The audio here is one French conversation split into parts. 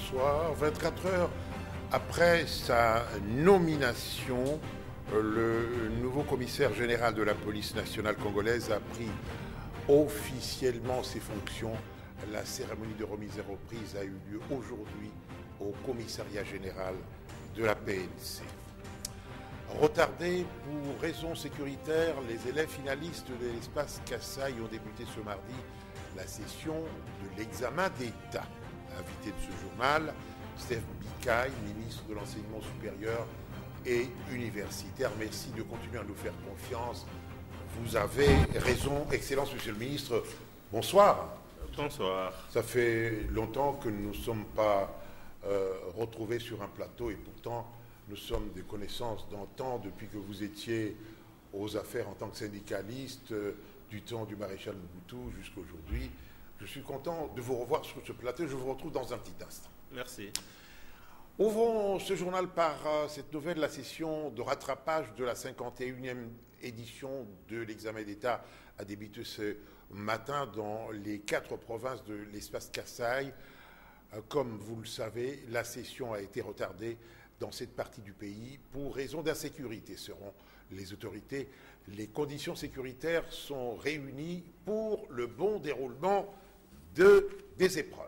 bonsoir. 24 heures après sa nomination, le nouveau commissaire général de la police nationale congolaise a pris officiellement ses fonctions. La cérémonie de remise et reprise a eu lieu aujourd'hui au commissariat général de la PNC. Retardés pour raisons sécuritaires, les élèves finalistes de l'espace Kassai ont débuté ce mardi la session de l'examen d'État. Invité de ce journal, Steph Bikaï, ministre de l'Enseignement supérieur et universitaire. Merci de continuer à nous faire confiance. Vous avez raison, Excellence, Monsieur le ministre. Bonsoir. Bonsoir. Ça fait longtemps que nous ne sommes pas retrouvés sur un plateau et pourtant nous sommes des connaissances d'antan depuis que vous étiez aux affaires en tant que syndicaliste du temps du maréchal Mobutu jusqu'à aujourd'hui. Je suis content de vous revoir sur ce plateau. Je vous retrouve dans un petit instant. Merci. Ouvrons ce journal par cette nouvelle, la session de rattrapage de la 51e édition de l'examen d'État a débuté ce matin dans les 4 provinces de l'espace Kassai. Comme vous le savez, la session a été retardée dans cette partie du pays pour raison d'insécurité, seront les autorités. Les conditions sécuritaires sont réunies pour le bon déroulement des épreuves.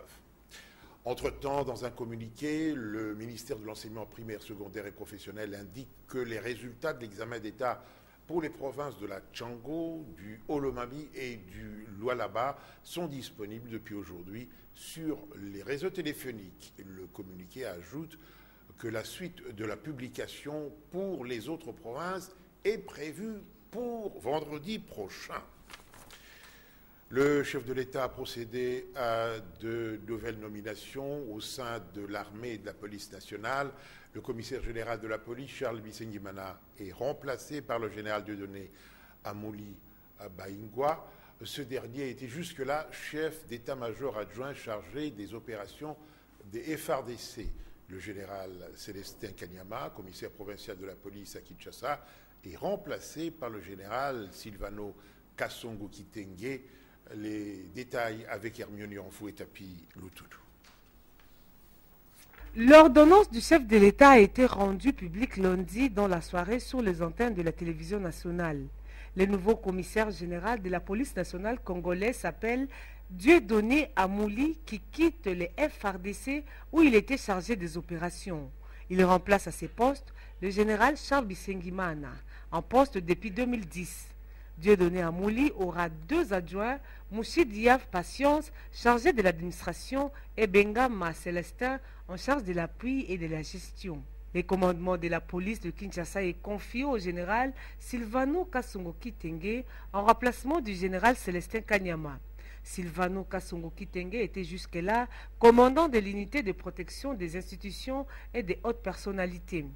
Entre-temps, dans un communiqué, le ministère de l'Enseignement primaire, secondaire et professionnel indique que les résultats de l'examen d'État pour les provinces de la Tchango, du Olomami et du Lualaba sont disponibles depuis aujourd'hui sur les réseaux téléphoniques. Le communiqué ajoute que la suite de la publication pour les autres provinces est prévue pour vendredi prochain. Le chef de l'État a procédé à de nouvelles nominations au sein de l'armée et de la police nationale. Le commissaire général de la police, Charles Bisengimana, est remplacé par le général Dieudonné Amouli Baingwa. Ce dernier était jusque-là chef d'état-major adjoint chargé des opérations des FARDC. Le général Célestin Kanyama, commissaire provincial de la police à Kinshasa, est remplacé par le général Silvano Kasongo Kitenge. Les détails avec Hermione Anfou et Tapi Loutoudou. L'ordonnance du chef de l'État a été rendue publique lundi dans la soirée sur les antennes de la télévision nationale. Le nouveau commissaire général de la police nationale congolaise s'appelle Dieudonné Amouli, qui quitte les FARDC où il était chargé des opérations. Il remplace à ses postes le général Charles Bisengimana, en poste depuis 2010. Dieudonné Amouli aura 2 adjoints, Mouchi Diaf Patience, chargé de l'administration, et Bengama Célestin, en charge de l'appui et de la gestion. Le commandement de la police de Kinshasa est confié au général Silvano Kasongo Kitenge en remplacement du général Célestin Kanyama. Silvano Kasongo Kitenge était jusque-là commandant de l'unité de protection des institutions et des hautes personnalités.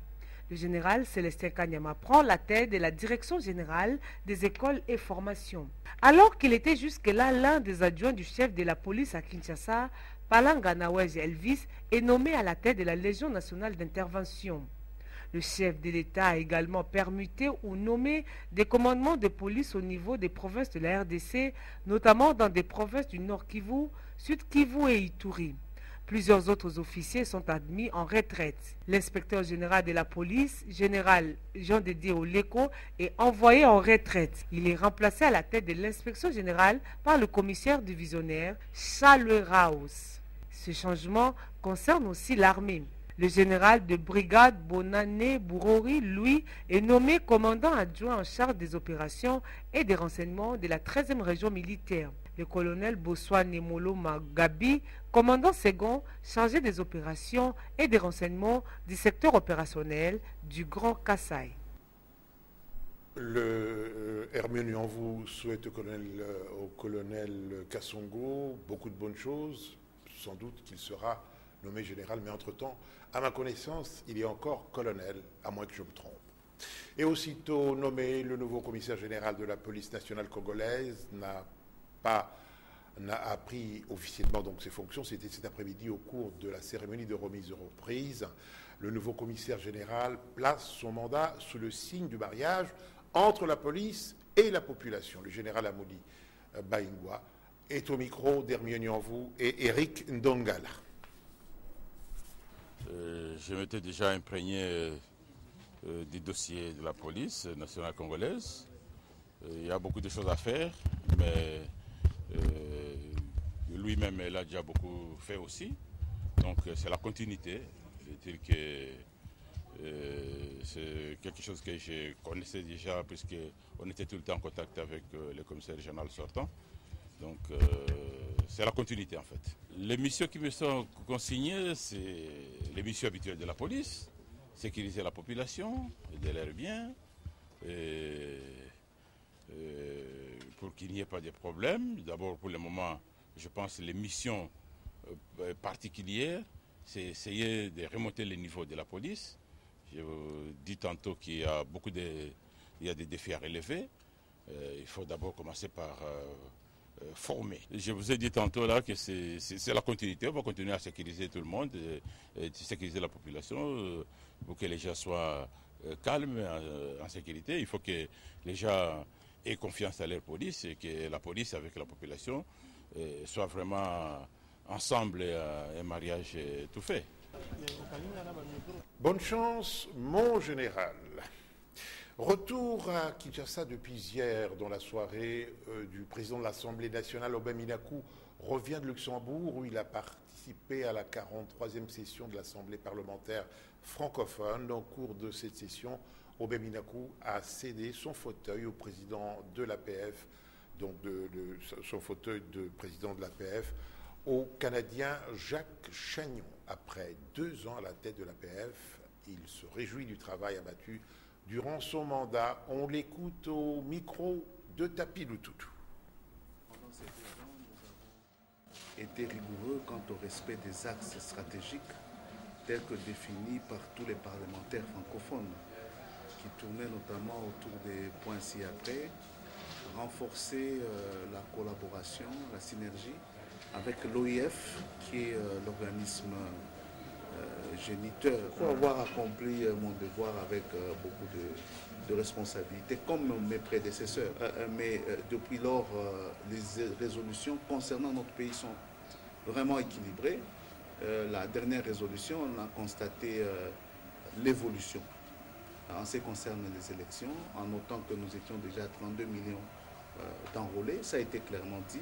Le général Célestin Kanyama prend la tête de la direction générale des écoles et formations. Alors qu'il était jusque-là l'un des adjoints du chef de la police à Kinshasa, Palanga Nawej Elvis est nommé à la tête de la Légion nationale d'intervention. Le chef de l'État a également permuté ou nommé des commandements de police au niveau des provinces de la RDC, notamment dans des provinces du Nord Kivu, Sud Kivu et Ituri. Plusieurs autres officiers sont admis en retraite. L'inspecteur général de la police, général Jean-Dédié Oleko, est envoyé en retraite. Il est remplacé à la tête de l'inspection générale par le commissaire divisionnaire Charles Raus. Ce changement concerne aussi l'armée. Le général de brigade Bonane Bourori, lui, est nommé commandant adjoint en charge des opérations et des renseignements de la 13e région militaire. Le colonel Boswane Molo Magabi, commandant second, chargé des opérations et des renseignements du secteur opérationnel du Grand Kassai. Le Hermione Anfou souhaite au colonel Kasongo beaucoup de bonnes choses. Sans doute qu'il sera nommé général, mais entre-temps, à ma connaissance, il est encore colonel, à moins que je me trompe. Et aussitôt nommé, le nouveau commissaire général de la police nationale congolaise n'a pris officiellement donc ses fonctions. C'était cet après-midi au cours de la cérémonie de remise de reprise. Le nouveau commissaire général place son mandat sous le signe du mariage entre la police et la population. Le général Amouli Baingwa est au micro d'Hermione Anfou et Eric Ndongala. je m'étais déjà imprégné du dossier de la police nationale congolaise. Il y a beaucoup de choses à faire, mais lui-même l'a déjà beaucoup fait aussi. Donc c'est la continuité. C'est-à-dire que c'est quelque chose que je connaissais déjà puisqu'on était tout le temps en contact avec le commissaire général sortant. Donc c'est la continuité en fait. Les missions qui me sont consignées, c'est les missions habituelles de la police, sécuriser la population, aider leurs biens, pour qu'il n'y ait pas de problème. D'abord pour le moment, je pense que les missions particulières, c'est essayer de remonter le niveau de la police. Je vous dis tantôt qu'il y a des défis à relever. Il faut d'abord commencer par former. Je vous ai dit tantôt là que c'est la continuité. On va continuer à sécuriser tout le monde, sécuriser la population pour que les gens soient calmes, en sécurité. Il faut que les gens aient confiance à leur police et que la police avec la population soit vraiment ensemble, un mariage tout fait. Bonne chance, mon général. Retour à Kinshasa depuis hier, dans la soirée du président de l'Assemblée nationale, Aubin Minakou, revient de Luxembourg, où il a participé à la 43e session de l'Assemblée parlementaire francophone. Au cours de cette session, Aubin Minakou a cédé son fauteuil au président de l'APF, donc son fauteuil de président de l'APF, au Canadien Jacques Chagnon. Après 2 ans à la tête de l'APF, il se réjouit du travail abattu durant son mandat. On l'écoute au micro de Tapi Lututu. Pendant ces 2 ans, nous avons été rigoureux quant au respect des axes stratégiques tels que définis par tous les parlementaires francophones, qui tournaient notamment autour des points ci-après, renforcer la collaboration, la synergie avec l'OIF, qui est l'organisme géniteur. Pour avoir accompli mon devoir avec beaucoup de responsabilités, comme mes prédécesseurs. Mais depuis lors, les résolutions concernant notre pays sont vraiment équilibrées. La dernière résolution, on a constaté l'évolution en ce qui concerne les élections, en notant que nous étions déjà à 32 millions d'enrôlés. Ça a été clairement dit.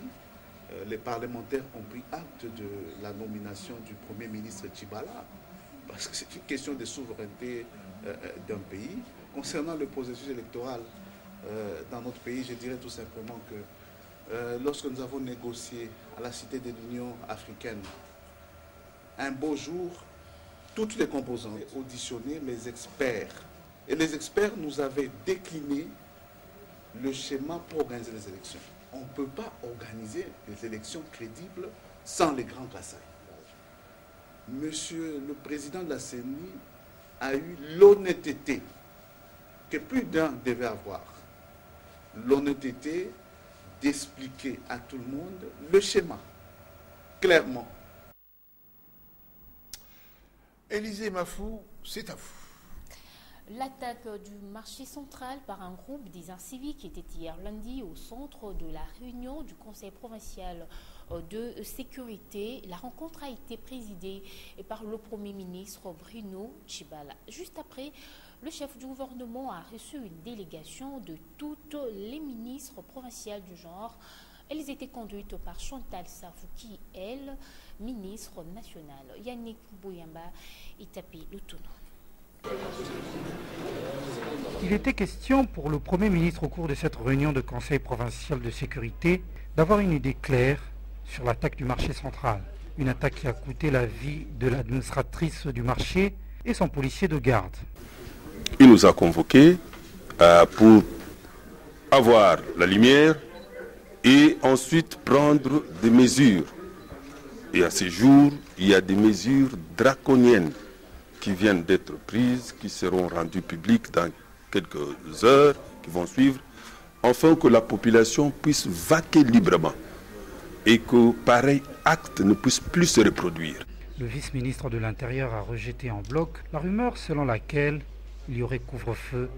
Les parlementaires ont pris acte de la nomination du Premier ministre Tchibala, parce que c'est une question de souveraineté d'un pays. Concernant le processus électoral dans notre pays, je dirais tout simplement que lorsque nous avons négocié à la Cité de l'Union africaine, un beau jour, toutes les composantes auditionné les experts. Et les experts nous avaient décliné le schéma pour organiser les élections. On ne peut pas organiser les élections crédibles sans les grands Kassai. Monsieur le président de la CENI a eu l'honnêteté que plus d'un devait avoir. L'honnêteté d'expliquer à tout le monde le schéma, clairement. Élisée Mafou, c'est à vous. L'attaque du marché central par un groupe des civiques était hier lundi au centre de la réunion du Conseil provincial de sécurité. La rencontre a été présidée par le Premier ministre Bruno Tchibala. Juste après, le chef du gouvernement a reçu une délégation de toutes les ministres provinciales du genre. Elles étaient conduites par Chantal Safouki, elle, ministre nationale. Yannick Bouyamba et Tapi Lututu. Il était question pour le Premier ministre au cours de cette réunion de Conseil provincial de sécurité d'avoir une idée claire sur l'attaque du marché central. Une attaque qui a coûté la vie de l'administratrice du marché et son policier de garde. Il nous a convoqués pour avoir la lumière et ensuite prendre des mesures. Et à ce jour, il y a des mesures draconiennes qui viennent d'être prises, qui seront rendues publiques dans quelques heures, qui vont suivre, afin que la population puisse vaquer librement et que pareil acte ne puisse plus se reproduire. Le vice-ministre de l'Intérieur a rejeté en bloc la rumeur selon laquelle il y aurait couvre-feu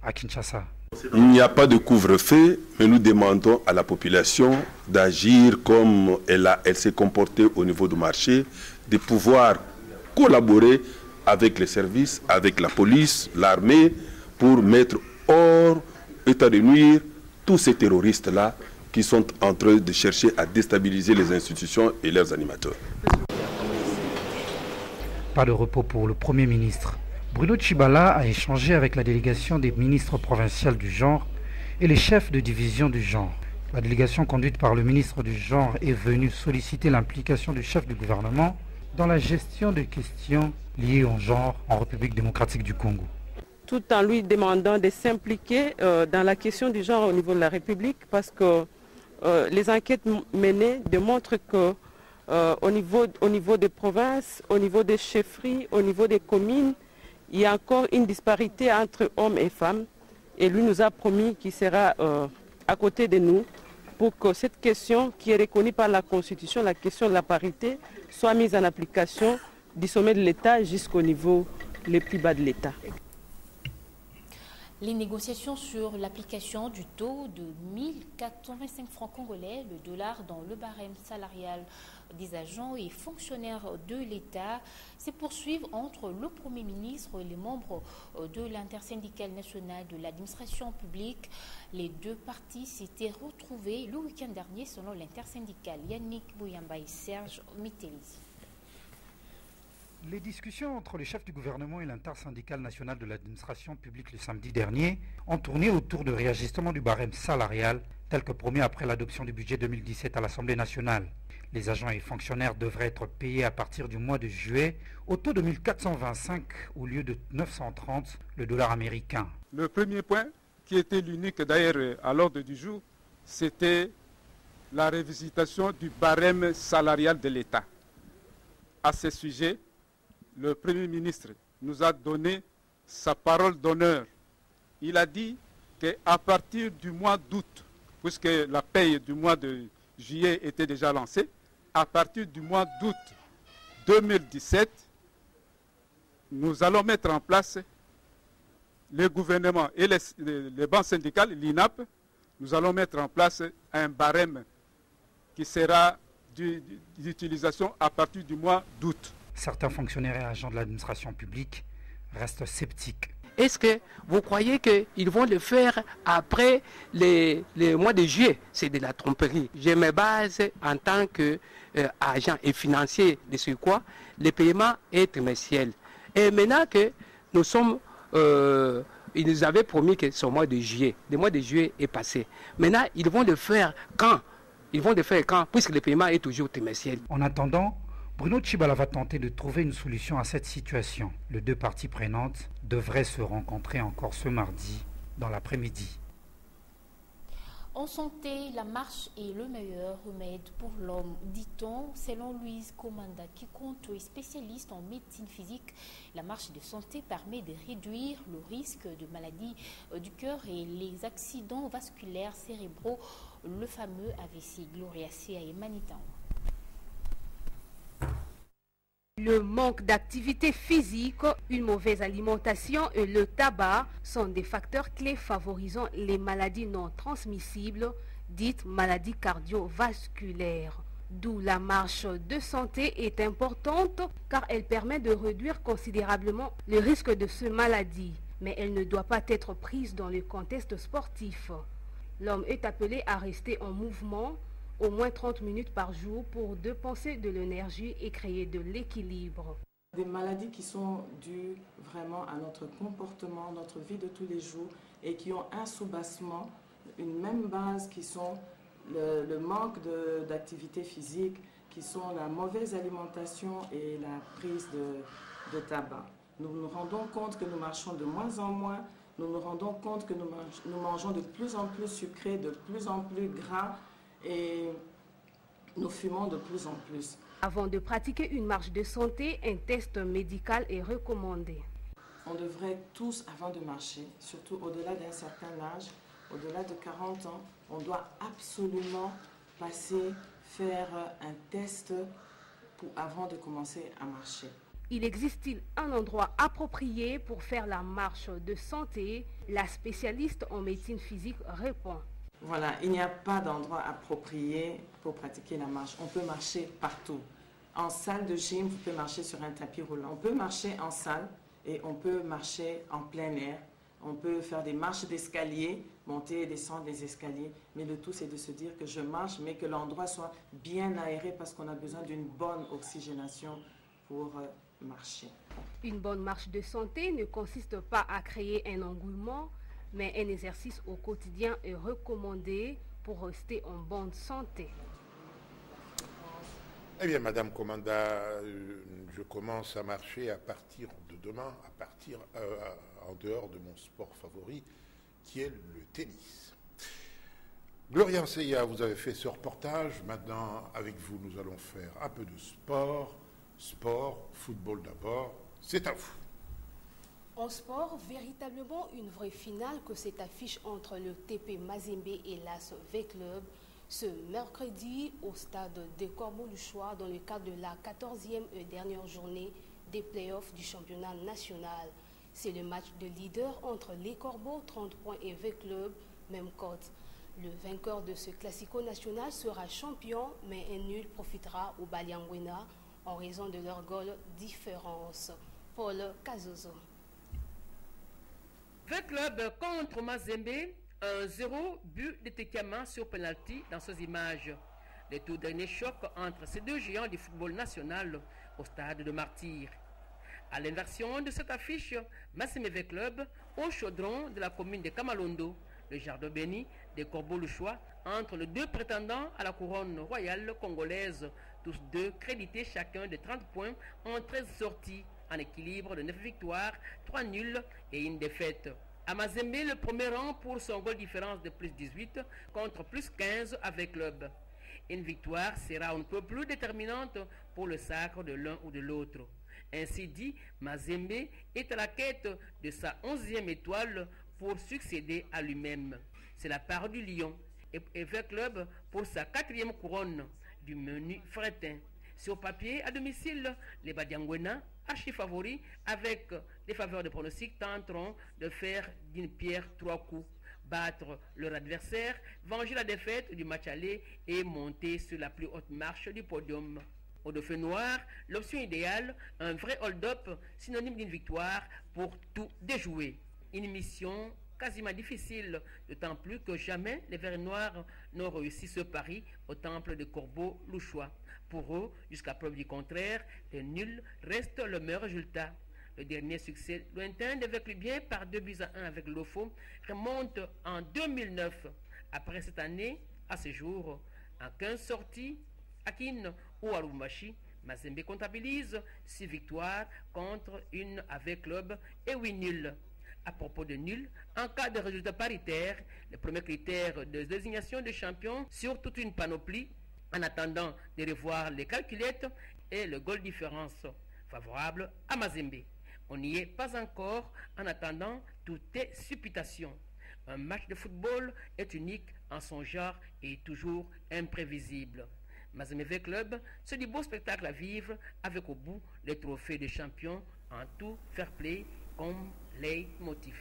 à Kinshasa. Il n'y a pas de couvre-feu, mais nous demandons à la population d'agir comme elle s'est comportée au niveau du marché, de pouvoir collaborer avec les services, avec la police, l'armée, pour mettre hors état de nuire tous ces terroristes-là qui sont en train de chercher à déstabiliser les institutions et leurs animateurs. Pas de repos pour le Premier ministre. Bruno Tshibala a échangé avec la délégation des ministres provinciaux du genre et les chefs de division du genre. La délégation conduite par le ministre du genre est venue solliciter l'implication du chef du gouvernement dans la gestion des questions liées au genre en République démocratique du Congo. Tout en lui demandant de s'impliquer dans la question du genre au niveau de la République, parce que les enquêtes menées démontrent que au niveau des provinces, au niveau des chefferies, au niveau des communes, il y a encore une disparité entre hommes et femmes. Et lui nous a promis qu'il sera à côté de nous pour que cette question qui est reconnue par la Constitution, la question de la parité, soit mise en application du sommet de l'État jusqu'au niveau le plus bas de l'État. Les négociations sur l'application du taux de 1425 francs congolais, le dollar dans le barème salarial des agents et fonctionnaires de l'État, se poursuivent entre le Premier ministre et les membres de l'intersyndicale nationale de l'administration publique. Les deux parties s'étaient retrouvées le week-end dernier selon l'intersyndicale Yannick Bouyamba et Serge Mitelizi. Les discussions entre les chefs du gouvernement et l'intersyndicale nationale de l'administration publique le samedi dernier ont tourné autour de réajustement du barème salarial tel que promis après l'adoption du budget 2017 à l'Assemblée nationale. Les agents et fonctionnaires devraient être payés à partir du mois de juillet au taux de 1425 au lieu de 930 le dollar américain. Le premier point, qui était l'unique d'ailleurs à l'ordre du jour, c'était la révisitation du barème salarial de l'État. À ce sujet, le Premier ministre nous a donné sa parole d'honneur. Il a dit qu'à partir du mois d'août, puisque la paye du mois de juillet était déjà lancée, à partir du mois d'août 2017, nous allons mettre en place le gouvernement et les banques syndicales, l'INAP, nous allons mettre en place un barème qui sera d'utilisation à partir du mois d'août. Certains fonctionnaires et agents de l'administration publique restent sceptiques. Est-ce que vous croyez qu'ils vont le faire après les mois de juillet? C'est de la tromperie. Je me base en tant qu'agent et financier de ce quoi le paiement est trimestriel. Et maintenant que nous sommes, ils nous avaient promis que ce mois de juillet, le mois de juillet est passé. Maintenant, ils vont le faire quand? Ils vont le faire quand? Puisque le paiement est toujours trimestriel. En attendant, Bruno Tshibala va tenter de trouver une solution à cette situation. Les deux parties prenantes devraient se rencontrer encore ce mardi dans l'après-midi. En santé, la marche est le meilleur remède pour l'homme, dit-on, selon Louise Komanda, qui compte est spécialiste en médecine physique. La marche de santé permet de réduire le risque de maladies du cœur et les accidents vasculaires cérébraux, le fameux AVC. Gloria Sea et Manitao. Le manque d'activité physique, une mauvaise alimentation et le tabac sont des facteurs clés favorisant les maladies non transmissibles, dites maladies cardiovasculaires. D'où la marche de santé est importante car elle permet de réduire considérablement le risque de ces maladies. Mais elle ne doit pas être prise dans le contexte sportif. L'homme est appelé à rester en mouvement au moins 30 minutes par jour pour dépenser de l'énergie et créer de l'équilibre. Des maladies qui sont dues vraiment à notre comportement, notre vie de tous les jours et qui ont un soubassement, une même base qui sont le manque d'activité physique, qui sont la mauvaise alimentation et la prise de tabac. Nous nous rendons compte que nous marchons de moins en moins, nous nous rendons compte que nous mangeons de plus en plus sucré, de plus en plus gras, et nous fumons de plus en plus. Avant de pratiquer une marche de santé, un test médical est recommandé. On devrait tous, avant de marcher, surtout au-delà d'un certain âge, au-delà de 40 ans, on doit absolument faire un test avant de commencer à marcher. Il existe-t-il un endroit approprié pour faire la marche de santé? La spécialiste en médecine physique répond. Voilà, il n'y a pas d'endroit approprié pour pratiquer la marche. On peut marcher partout. En salle de gym, vous pouvez marcher sur un tapis roulant. On peut marcher en salle et on peut marcher en plein air. On peut faire des marches d'escalier, monter et descendre les escaliers. Mais le tout, c'est de se dire que je marche, mais que l'endroit soit bien aéré parce qu'on a besoin d'une bonne oxygénation pour marcher. Une bonne marche de santé ne consiste pas à créer un engouement, mais un exercice au quotidien est recommandé pour rester en bonne santé. Eh bien, Madame Komanda, je commence à marcher à partir de demain, en dehors de mon sport favori, qui est le tennis. Gloria Nseya, vous avez fait ce reportage. Maintenant, avec vous, nous allons faire un peu de sport, football d'abord. C'est à vous. En sport, véritablement une vraie finale que cette affiche entre le TP Mazembe et l'AS V-Club ce mercredi au stade de Corbeau-Louchois dans le cadre de la 14e et dernière journée des playoffs du championnat national. C'est le match de leader entre les Corbeaux, 30 points, et V-Club, même cote. Le vainqueur de ce classico national sera champion, mais un nul profitera au Baliangwena en raison de leur goal différence. Paul Kazozo. V-Club contre Mazembe, 1-0, but de Tekama sur penalty dans ces images. Les tout derniers chocs entre ces deux géants du football national au stade de Martyr. À l'inversion de cette affiche, Mazembe V-Club au chaudron de la commune de Kamalondo, le jardin béni des Corbeaux-Louchois, entre les deux prétendants à la couronne royale congolaise, tous deux crédités chacun de 30 points en 13 sorties, en équilibre de 9 victoires, 3 nuls et une défaite. À Mazembe, le premier rang pour son goal différence de plus 18 contre plus 15 avec Club. Une victoire sera un peu plus déterminante pour le sacre de l'un ou de l'autre. Ainsi dit, Mazembe est à la quête de sa 11e étoile pour succéder à lui-même. C'est la part du Lion et V-Club pour sa 4e couronne du menu fretin. Sur papier, à domicile, les Badiangwena, archi-favoris, avec les faveurs de pronostic, tenteront de faire d'une pierre 3 coups, battre leur adversaire, venger la défaite du match aller et monter sur la plus haute marche du podium. Au Dauphin Noir, l'option idéale, un vrai hold-up synonyme d'une victoire pour tout déjouer. Une mission quasiment difficile, d'autant plus que jamais les Verts Noirs n'ont réussi ce pari au temple de Corbeau-Louchois. Pour eux, jusqu'à preuve du contraire, le nul reste le meilleur résultat. Le dernier succès lointain de Veclubien par 2-1 avec l'OFO remonte en 2009. Après cette année, à ce jour, en 15 sorties, à Kin ou à Lubumbashi, Mazembe comptabilise 6 victoires contre une avec Club et 8 nuls. À propos de nul, en cas de résultat paritaire, le premier critère de désignation de champion sur toute une panoplie, en attendant de revoir les calculettes et le goal différence favorable à Mazembe. On n'y est pas encore, en attendant, tout est supputation. Un match de football est unique en son genre et toujours imprévisible. Mazembe V-Club, c'est du beau spectacle à vivre avec au bout les trophées de champion en tout fair play comme leitmotiv.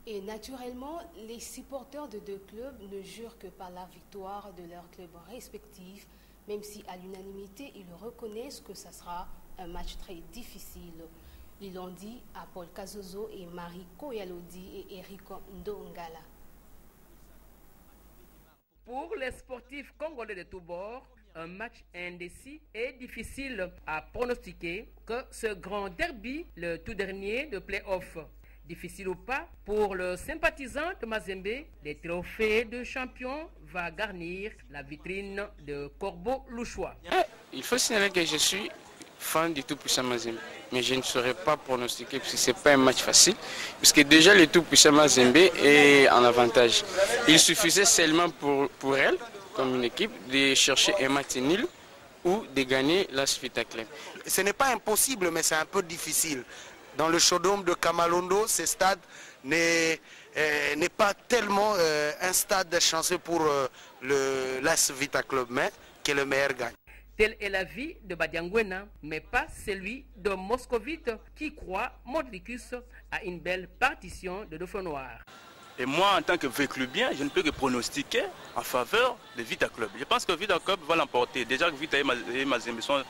Et naturellement, les supporters de deux clubs ne jurent que par la victoire de leurs clubs respectifs, même si à l'unanimité, ils reconnaissent que ça sera un match très difficile. Ils l'ont dit à Paul Kazozo et Marie Koyalodi et Eric Ndongala. Pour les sportifs congolais de tous bords, un match indécis et difficile à pronostiquer que ce grand derby, le tout dernier de play-off. Difficile ou pas, pour le sympathisant de Mazembe, les trophées de champion va garnir la vitrine de Corbeau-Louchois. Il faut signaler que je suis fan du tout-puissant Mazembe, mais je ne saurais pas pronostiquer parce que ce n'est pas un match facile, puisque déjà le tout-puissant Mazembe est en avantage. Il suffisait seulement pour elle, comme une équipe, de chercher un match nul ou de gagner l'AS Vita Club. Ce n'est pas impossible, mais c'est un peu difficile. Dans le Chaudhome de Kamalondo, ce stade n'est pas tellement un stade chanceux pour l'AS Vita Club, mais que le meilleur gagne. Tel est l'avis de Badiangwena, mais pas celui de Moscovite qui croit Modricus à une belle partition de Dauphin Noir. Et moi, en tant que véclubien, je ne peux que pronostiquer en faveur de Vita Club. Je pense que Vita Club va l'emporter. Déjà que Vita et Mazembe sont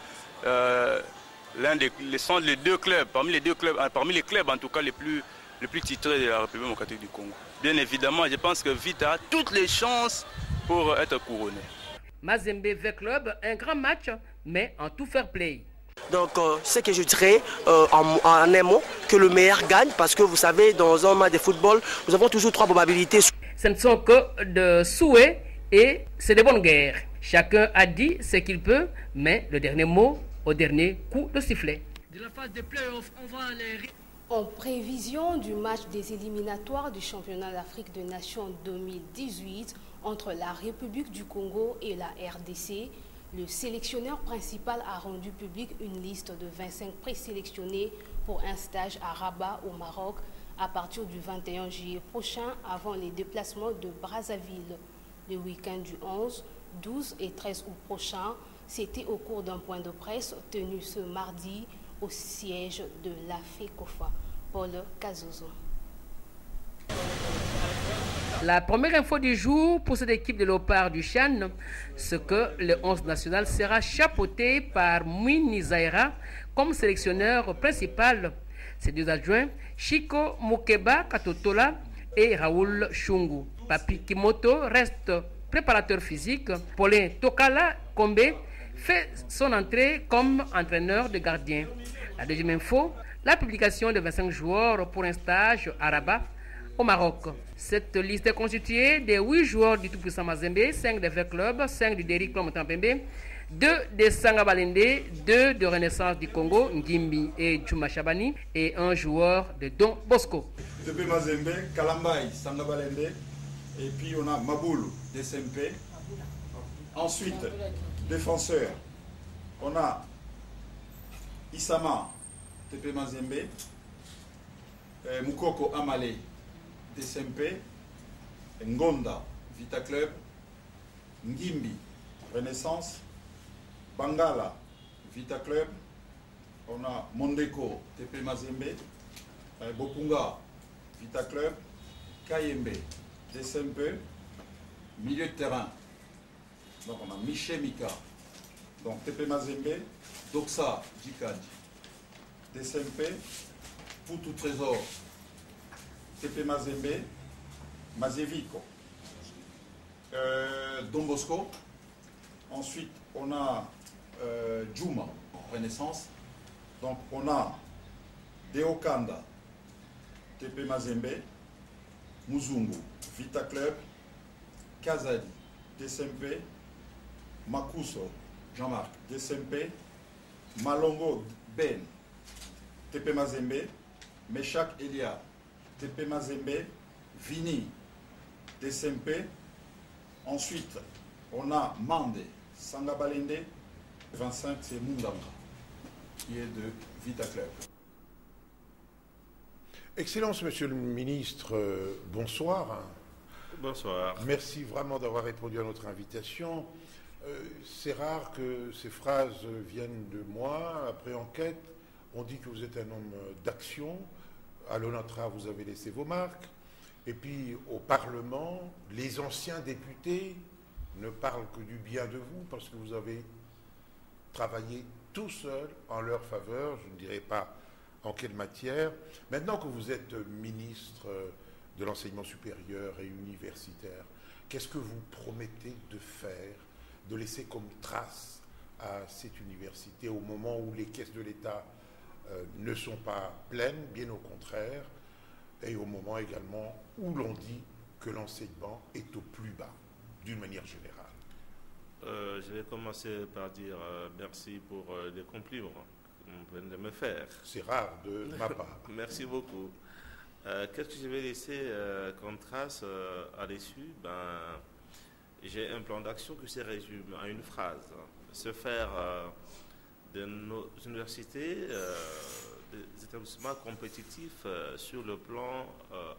les deux clubs, parmi les clubs en tout cas les plus titrés de la République démocratique du Congo. Bien évidemment, je pense que Vita a toutes les chances pour être couronné. Mazembe V-Club, un grand match, mais en tout fair play. Donc, ce que je dirais en un mot, que le meilleur gagne, parce que vous savez, dans un match de football, nous avons toujours 3 probabilités. Ce ne sont que de souhaits et c'est de bonnes guerres. Chacun a dit ce qu'il peut, mais le dernier mot au dernier coup de sifflet. De la phase de play-off, on va aller... En prévision du match des éliminatoires du championnat d'Afrique des Nations 2018 entre la République du Congo et la RDC, le sélectionneur principal a rendu public une liste de 25 présélectionnés pour un stage à Rabat au Maroc à partir du 21 juillet prochain avant les déplacements de Brazzaville. Le week-end du 11, 12 et 13 août prochain, c'était au cours d'un point de presse tenu ce mardi au siège de la FECOFA. Paul Kazozo. La première info du jour pour cette équipe de Léopard du Chan, c'est que le 11 national sera chapeauté par Mwini Zaira comme sélectionneur principal. Ses 2 adjoints, Chico Mukeba Katotola et Raoul Shungu. Papi Kimoto reste préparateur physique. Paulin Tokala Kombe fait son entrée comme entraîneur de gardien. La deuxième info, la publication de 25 joueurs pour un stage à Rabat au Maroc. Cette liste est constituée de 8 joueurs du tout-puissant Mazembe, 5 des V-Club, 5 du Derrick Club Montempembe, 2 de Sangabalende, 2 de Renaissance du Congo, Ngimbi et Djouma Chabani, et 1 joueur de Don Bosco. TP Mazembe, Kalambay, Sangabalende, et puis on a Maboulou, DSMP. Ensuite, défenseur, on a Isama, TP Mazembe, Mukoko Amale, DSMP, Ngonda, Vita Club, Ngimbi, Renaissance, Bangala, Vita Club, on a Mondeko, TP Mazembe, Bopunga, Vita Club, Kayembe, DSMP, milieu de terrain. Donc on a Miché Mika, donc TP Mazembe, Doxa, Djikadji, DSMP, Poutou Trésor, TP Mazembe, Mazeviko, Don Bosco. Ensuite, on a Djouma, Renaissance. Donc, on a Deokanda, TP Mazembe, Muzungu, Vita Club, Kazadi, DSMP, Makuso, Jean-Marc, DSMP, Malongo, Ben, TP Mazembe, Meshak Elia, TP Mazembe, Vini, DSMP. Ensuite, on a Mande, Sangabalende, 25, c'est Mundamba, qui est de Vita Club. Excellence, Monsieur le Ministre, bonsoir. Bonsoir. Merci vraiment d'avoir répondu à notre invitation. C'est rare que ces phrases viennent de moi. Après enquête, on dit que vous êtes un homme d'action. À l'ONATRA, vous avez laissé vos marques. Et puis, au Parlement, les anciens députés ne parlent que du bien de vous parce que vous avez travaillé tout seul en leur faveur. Je ne dirai pas en quelle matière. Maintenant que vous êtes ministre de l'enseignement supérieur et universitaire, qu'est-ce que vous promettez de faire, de laisser comme trace à cette université au moment où les caisses de l'État ne sont pas pleines, bien au contraire, et au moment également où l'on dit que l'enseignement est au plus bas, d'une manière générale? Je vais commencer par dire merci pour les compliments que vous venez de me faire. C'est rare de ma part. Merci beaucoup. Qu'est-ce que je vais laisser comme trace à l'issue? J'ai un plan d'action qui se résume à une phrase. Se faire de nos universités des établissements compétitifs sur le plan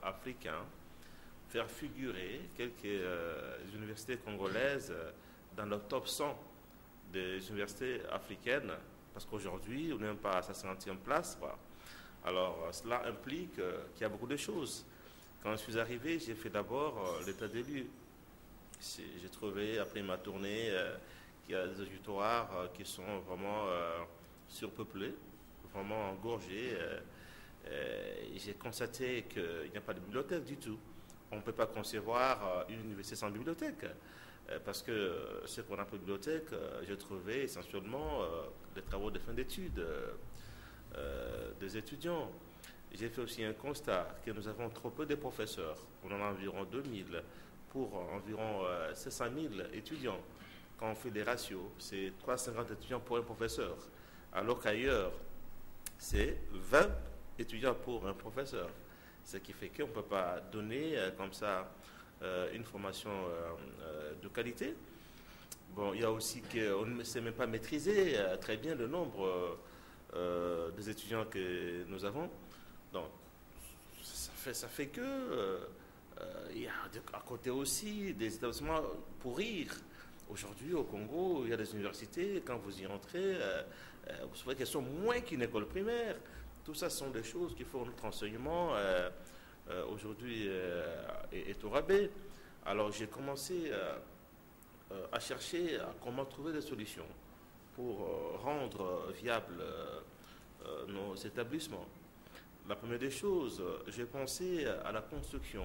africain, faire figurer quelques universités congolaises dans le top 100 des universités africaines, parce qu'aujourd'hui, on n'est pas à sa 50e place. Alors, cela implique qu'il y a beaucoup de choses. Quand je suis arrivé, j'ai fait d'abord l'état des lieux. J'ai trouvé, après ma tournée, qu'il y a des auditoires qui sont vraiment surpeuplés, vraiment engorgés. J'ai constaté qu'il n'y a pas de bibliothèque du tout. On ne peut pas concevoir une université sans bibliothèque. Parce que ce qu'on appelle bibliothèque, j'ai trouvé essentiellement des travaux de fin d'études des étudiants. J'ai fait aussi un constat que nous avons trop peu de professeurs. On en a environ 2000 pour environ 700 000 étudiants. Quand on fait des ratios, c'est 350 étudiants pour un professeur. Alors qu'ailleurs, c'est 20 étudiants pour un professeur. Ce qui fait qu'on ne peut pas donner comme ça une formation de qualité. Bon, il y a aussi qu'on ne sait même pas maîtriser très bien le nombre des étudiants que nous avons. Donc, ça fait que il y a à côté aussi des établissements pour rire. Aujourd'hui, au Congo, il y a des universités, quand vous y entrez, vous savez qu'elles sont moins qu'une école primaire. Tout ça, ce sont des choses qui font notre enseignement aujourd'hui est au rabais. Alors, j'ai commencé à chercher comment trouver des solutions pour rendre viables nos établissements. La première des choses, j'ai pensé à la construction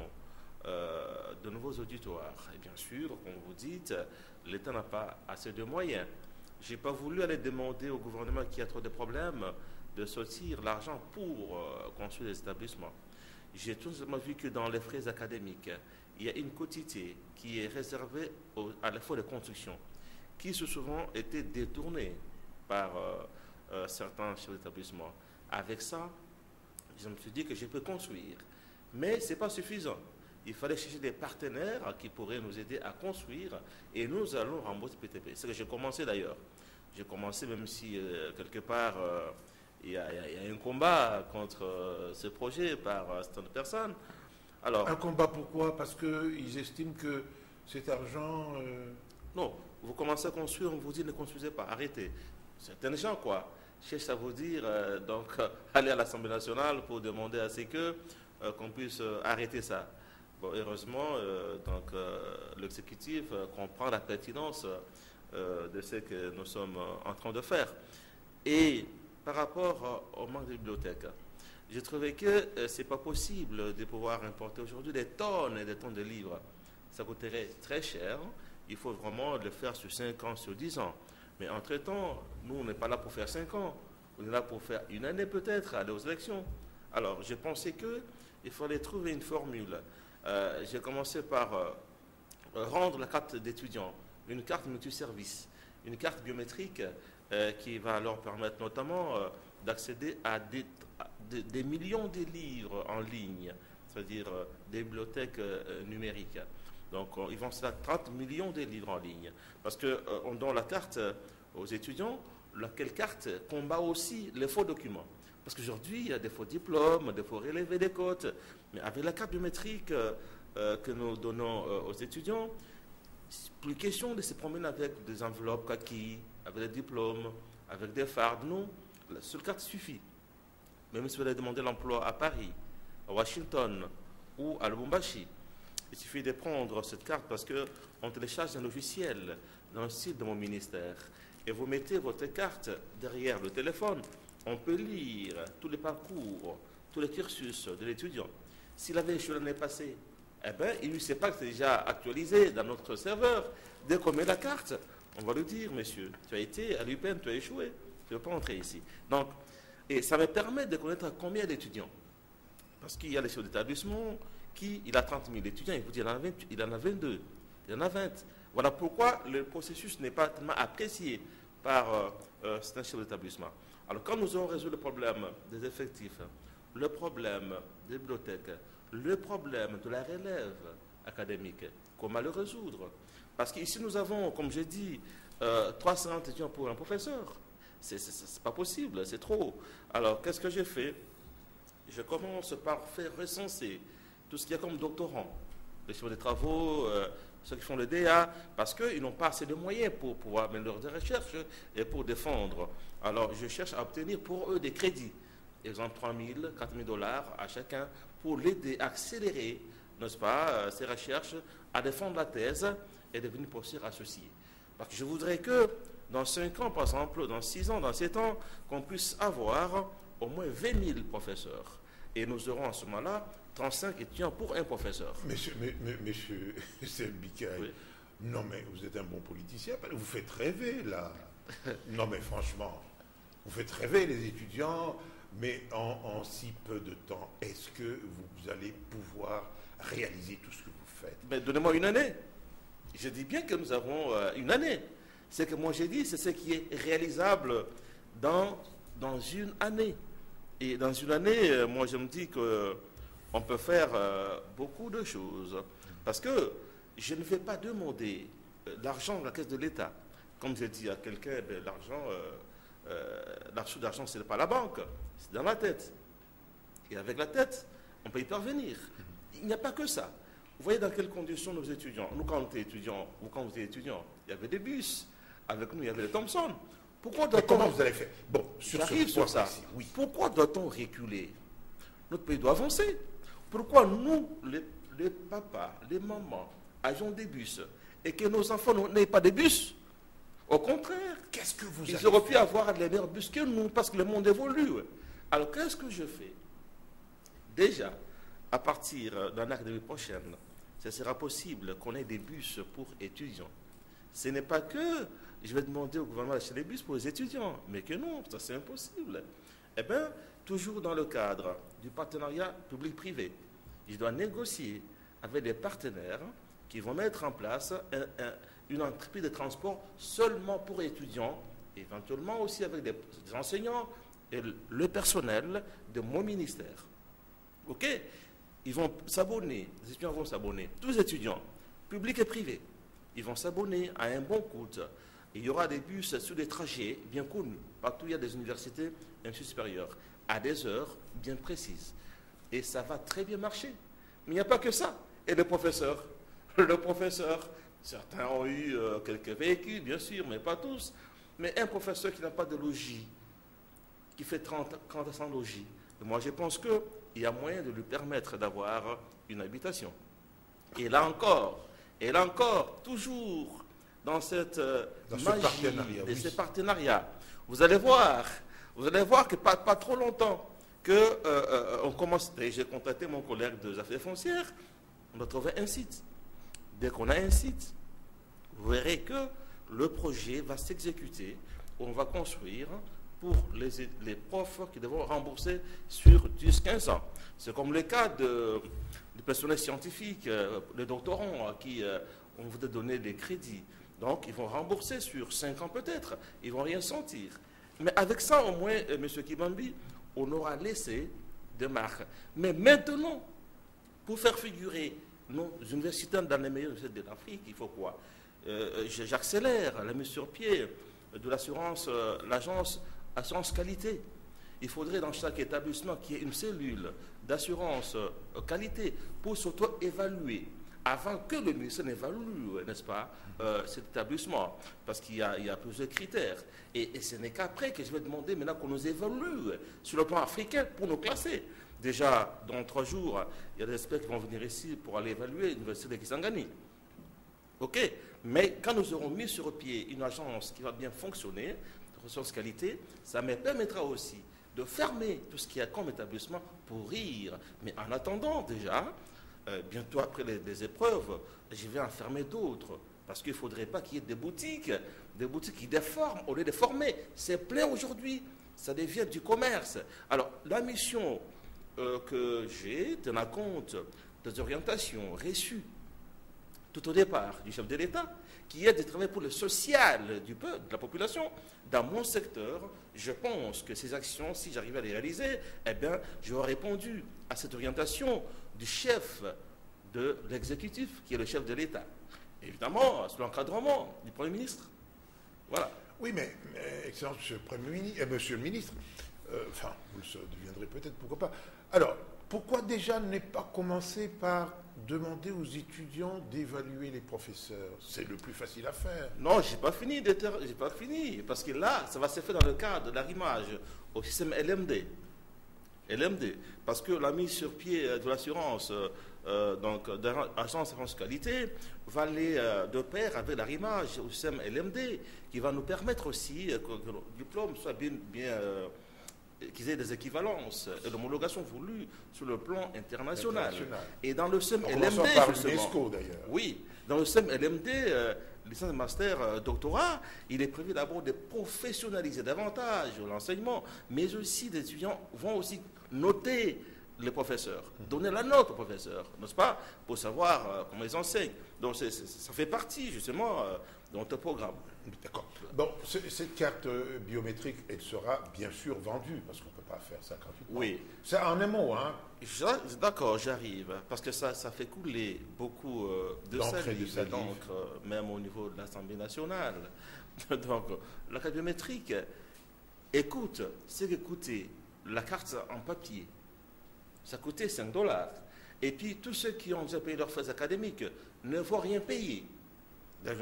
de nouveaux auditoires. Et bien sûr, comme vous dites, l'État n'a pas assez de moyens. Je n'ai pas voulu aller demander au gouvernement qui a trop de problèmes de sortir l'argent pour construire des établissements. J'ai tout simplement vu que dans les frais académiques, il y a une quotité qui est réservée à l'effort de construction, qui souvent été détournée par certains chefs d'établissement. Avec ça, je me suis dit que je peux construire. Mais ce n'est pas suffisant. Il fallait chercher des partenaires qui pourraient nous aider à construire et nous allons rembourser PTP. C'est ce que j'ai commencé d'ailleurs. J'ai commencé même si quelque part il y a un combat contre ce projet par certaines personnes. Alors, un combat pourquoi? Parce qu'ils estiment que cet argent... Non, vous commencez à construire, on vous dit ne construisez pas, arrêtez. Certains gens, quoi, cherchent à vous dire, donc, aller à l'Assemblée nationale pour demander à ce que qu'on puisse arrêter ça. Bon, heureusement, l'exécutif comprend la pertinence de ce que nous sommes en train de faire. Et par rapport au manque de bibliothèques, j'ai trouvé que ce n'est pas possible de pouvoir importer aujourd'hui des tonnes et des tonnes de livres. Ça coûterait très cher. Il faut vraiment le faire sur 5 ans, sur 10 ans. Mais entre-temps, nous, on n'est pas là pour faire 5 ans. On est là pour faire une année peut-être, aller aux élections. Alors, j'ai pensé qu'il fallait trouver une formule. J'ai commencé par rendre la carte d'étudiant, une carte multiservice, une carte biométrique qui va leur permettre notamment d'accéder à des millions de livres en ligne, c'est-à-dire des bibliothèques numériques. Donc, ils vont se faire 30 millions de livres en ligne. Parce qu'on donne la carte aux étudiants, laquelle carte combat aussi les faux documents. Parce qu'aujourd'hui, il y a des faux diplômes, des faux relevés des cotes. Mais avec la carte biométrique que nous donnons aux étudiants, plus question de se promener avec des enveloppes kaki, avec des diplômes, avec des fardes. Non, la seule carte suffit. Même si vous allez demander l'emploi à Paris, à Washington ou à Lubumbashi, il suffit de prendre cette carte parce qu'on télécharge un logiciel dans le site de mon ministère et vous mettez votre carte derrière le téléphone. On peut lire tous les parcours, tous les cursus de l'étudiant. S'il avait échoué l'année passée, eh bien, il ne sait pas que c'est déjà actualisé dans notre serveur. Dès qu'on met la carte, on va lui dire, monsieur, tu as été à l'UPN, tu as échoué, tu ne peux pas entrer ici. Donc, et ça me permet de connaître combien d'étudiants. Parce qu'il y a les chefs d'établissement il a 30 000 étudiants, il vous dit il en a 22, il en a 20. Voilà pourquoi le processus n'est pas tellement apprécié par certains chefs d'établissement. Alors, quand nous aurons résolu le problème des effectifs, le problème des bibliothèques, le problème de la relève académique, comment le résoudre? Parce qu'ici, nous avons, comme j'ai dit, 300 étudiants pour un professeur. C'est pas possible, c'est trop. Alors, qu'est-ce que j'ai fait? Je commence par faire recenser tout ce qu'il y a comme doctorants, les chefs de travaux, ceux qui font le DA, parce qu'ils n'ont pas assez de moyens pour pouvoir mener leurs recherches et pour défendre. Alors, je cherche à obtenir pour eux des crédits exemple 3 000, 4 000 $ à chacun pour l'aider à accélérer, n'est-ce pas, ses recherches, à défendre la thèse et devenir professeur associé. Parce que je voudrais que dans 5 ans, par exemple, dans 6 ans, dans 7 ans, qu'on puisse avoir au moins 20 000 professeurs. Et nous aurons en ce moment-là 35 étudiants pour un professeur. Monsieur Selbikaï, oui. Non mais vous êtes un bon politicien, vous faites rêver là. Non mais franchement, vous faites rêver les étudiants, mais en si peu de temps, est-ce que vous allez pouvoir réaliser tout ce que vous faites? Mais donnez-moi une année. Je dis bien que nous avons une année. C'est que moi j'ai dit, c'est ce qui est réalisable dans une année. Et dans une année, moi je me dis qu'on peut faire beaucoup de choses. Parce que je ne vais pas demander l'argent de la caisse de l'État. Comme j'ai dit à quelqu'un, l'argent, ce n'est pas la banque, c'est dans la tête. Et avec la tête, on peut y parvenir. Il n'y a pas que ça. Vous voyez dans quelles conditions nos étudiants, nous quand on était étudiants, ou quand vous étiez étudiants, il y avait des bus. Avec nous, il y avait les Thompson. Pourquoi doit-on... Comment vous allez faire? Bon, j'arrive sur ça. Oui. Pourquoi doit-on reculer? Notre pays doit avancer. Pourquoi nous, les papas, les mamans, avions des bus et que nos enfants n'aient pas de bus? Au contraire, qu'est-ce que vous ils auraient pu avoir les meilleurs bus que nous parce que le monde évolue. Alors, qu'est-ce que je fais? Déjà, à partir de l'année prochaine, ce sera possible qu'on ait des bus pour étudiants. Ce n'est pas que je vais demander au gouvernement d'acheter des bus pour les étudiants, mais que non, ça c'est impossible. Eh bien, toujours dans le cadre du partenariat public-privé, je dois négocier avec des partenaires qui vont mettre en place une entreprise de transport seulement pour étudiants, éventuellement aussi avec des enseignants et le personnel de mon ministère. OK? Ils vont s'abonner, les étudiants vont s'abonner, tous les étudiants, publics et privés, ils vont s'abonner à un bon coût. Il y aura des bus sur des trajets bien connus. Partout, il y a des universités et instituts supérieurs, à des heures bien précises. Et ça va très bien marcher. Mais il n'y a pas que ça. Et le professeur, certains ont eu quelques véhicules, bien sûr, mais pas tous. Mais un professeur qui n'a pas de logis, qui fait 30 à 100 logis, moi je pense qu'il y a moyen de lui permettre d'avoir une habitation. Et là encore, toujours dans cette magie de ces partenariats, vous allez voir que pas trop longtemps que on commence. J'ai contacté mon collègue des affaires foncières, on a trouvé un site. Dès qu'on a un site, vous verrez que le projet va s'exécuter, on va construire pour les profs qui devront rembourser sur 10-15 ans. C'est comme le cas du personnel scientifique, les doctorants à qui on voudrait donner des crédits. Donc, ils vont rembourser sur 5 ans peut-être. Ils ne vont rien sentir. Mais avec ça, au moins, M. Kibambi, on aura laissé des marques. Mais maintenant, pour faire figurer nos universités dans les meilleures universités d'Afrique, il faut quoi? J'accélère la mise sur pied de l'assurance, l'agence assurance qualité. Il faudrait dans chaque établissement qu'il y ait une cellule d'assurance qualité pour s'auto-évaluer avant que le ministère n'évalue, n'est-ce pas, cet établissement, parce qu'il y a plusieurs critères. Et ce n'est qu'après que je vais demander maintenant qu'on nous évalue sur le plan africain pour nous classer. Déjà, dans 3 jours, il y a des experts qui vont venir ici pour aller évaluer l'université de Kisangani. OK? Mais quand nous aurons mis sur pied une agence qui va bien fonctionner, de ressources qualité, ça me permettra aussi de fermer tout ce qu'il y a comme établissement pour rire. Mais en attendant déjà, bientôt après les épreuves, je vais en fermer d'autres. Parce qu'il ne faudrait pas qu'il y ait des boutiques qui déforment au lieu de former. C'est plein aujourd'hui, ça devient du commerce. Alors, la mission que j'ai tient compte des orientations reçues tout au départ du chef de l'État, qui est de travailler pour le social du peuple, de la population. Dans mon secteur, je pense que ces actions, si j'arrivais à les réaliser, eh bien, j'aurais répondu à cette orientation du chef de l'exécutif, qui est le chef de l'État. Évidemment, sous l'encadrement du Premier ministre. Voilà. Oui, mais, excellent Monsieur le ministre, enfin, vous le deviendrez peut-être, pourquoi pas. Alors, pourquoi déjà ne pas commencer par demander aux étudiants d'évaluer les professeurs? C'est le plus facile à faire. Non, j'ai pas fini, parce que là, ça va se faire dans le cadre de l'arrimage au système LMD. LMD. Parce que la mise sur pied de l'assurance, donc de l'agence d'assurance qualité, va aller de pair avec l'arrimage au système LMD, qui va nous permettre aussi que le diplôme soit bien qu'ils aient des équivalences et l'homologation voulue sur le plan international. Et dans le système LMD, justement, oui, dans le système LMD, licence, master, doctorat, il est prévu d'abord de professionnaliser davantage l'enseignement, mais aussi les étudiants vont aussi noter les professeurs, donner la note aux professeurs, n'est-ce pas, pour savoir comment ils enseignent. Donc ça fait partie justement de notre programme. D'accord. Bon, cette carte biométrique, elle sera bien sûr vendue, parce qu'on ne peut pas faire ça gratuitement. Oui. C'est en un mot, hein. D'accord, j'arrive, parce que ça fait couler beaucoup de salive, d'encre, même au niveau de l'Assemblée nationale. Donc, la carte biométrique, écoute, c'est que coûtait la carte en papier, ça coûtait $5. Et puis, tous ceux qui ont déjà payé leurs frais académiques ne vont rien payer.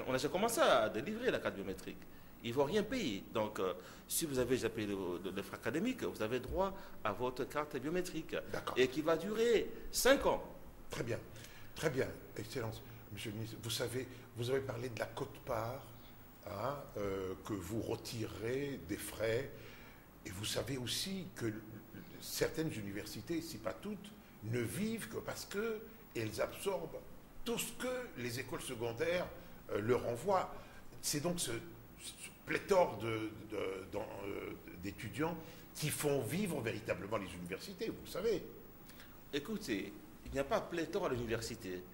On a déjà commencé à délivrer la carte biométrique. Ils ne vont rien payer. Donc, si vous avez déjà payé les frais académiques, vous avez droit à votre carte biométrique. Et qui va durer 5 ans. Très bien. Très bien. Excellence. Monsieur le ministre, vous avez parlé de la quote-part hein, que vous retirerez des frais. Et vous savez aussi que certaines universités, si pas toutes, ne vivent que parce qu'elles absorbent tout ce que les écoles secondaires leur envoient. C'est donc ce pléthore d'étudiants qui font vivre véritablement les universités, vous le savez. Écoutez, il n'y a pas pléthore à l'université.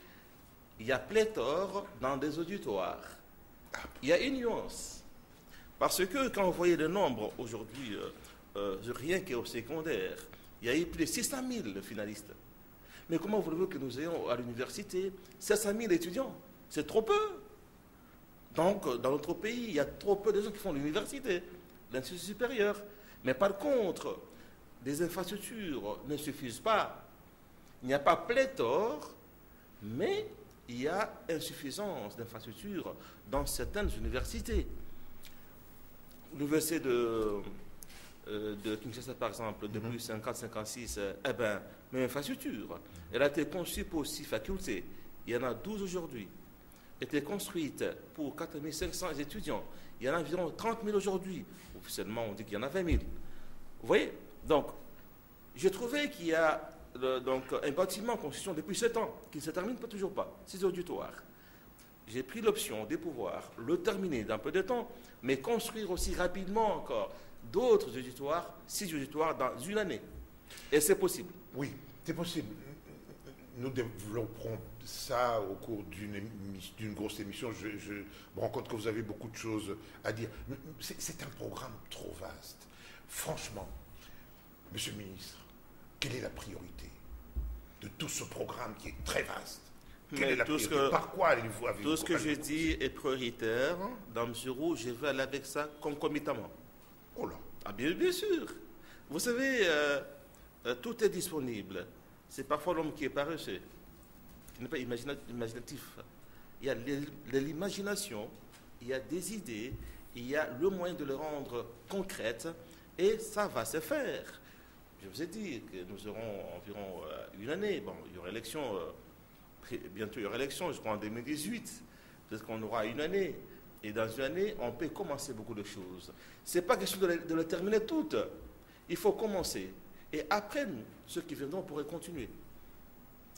Il y a pléthore dans des auditoires. Il y a une nuance. Parce que quand vous voyez le nombre aujourd'hui, rien qu'au secondaire, il y a eu plus de 600 000 finalistes. Mais comment voulez-vous que nous ayons à l'université 700 000 étudiants? C'est trop peu. Donc, dans notre pays, il y a trop peu de gens qui font l'université, l'institut supérieur. Mais par contre, les infrastructures ne suffisent pas. Il n'y a pas pléthore, mais il y a insuffisance d'infrastructures dans certaines universités. L'université de Kinshasa, par exemple, depuis 50-56, eh bien, même infrastructure. Elle a été conçue pour 6 facultés. Il y en a 12 aujourd'hui. Était construite pour 4 500 étudiants. Il y en a environ 30 000 aujourd'hui. Officiellement, on dit qu'il y en a 20 000. Vous voyez? Donc, j'ai trouvé qu'il y a un bâtiment en construction depuis 7 ans, qui ne se termine pas toujours pas. 6 auditoires. J'ai pris l'option de pouvoir le terminer dans peu de temps, mais construire aussi rapidement encore d'autres auditoires, 6 auditoires dans une année. Et c'est possible. Oui, c'est possible. Nous développerons ça au cours d'une grosse émission. Je me rends compte que vous avez beaucoup de choses à dire. C'est un programme trop vaste. Franchement, Monsieur le ministre, quelle est la priorité de tout ce programme qui est très vaste? Quelle est la priorité? Par quoi allez-vous avec tout ce que j'ai dit est prioritaire, dans la mesure où je vais aller avec ça concomitamment. Oh là. Ah bien sûr. Vous savez, tout est disponible. C'est parfois l'homme qui est paresseux, qui n'est pas imaginatif. Il y a de l'imagination, il y a des idées, il y a le moyen de les rendre concrètes, et ça va se faire. Je vous ai dit que nous aurons environ une année. Bon, il y aura élection, bientôt il y aura élection, je crois en 2018. Peut-être qu'on aura une année. Et dans une année, on peut commencer beaucoup de choses. Ce n'est pas question de les terminer toutes. Il faut commencer. Et après, ceux qui viendront pourraient continuer.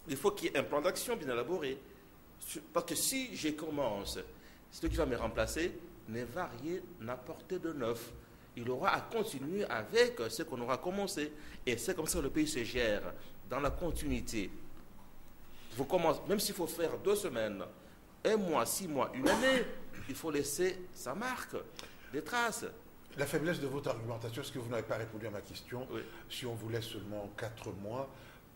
Il faut qu'il y ait un plan d'action bien élaboré. Parce que si je commence, celui qui va me remplacer ne va rien apporter de neuf. Il aura à continuer avec ce qu'on aura commencé. Et c'est comme ça que le pays se gère, dans la continuité. Vous commencez, même s'il faut faire 2 semaines, 1 mois, 6 mois, une année, il faut laisser sa marque, des traces. La faiblesse de votre argumentation, est-ce que vous n'avez pas répondu à ma question? Oui. Si on vous laisse seulement 4 mois,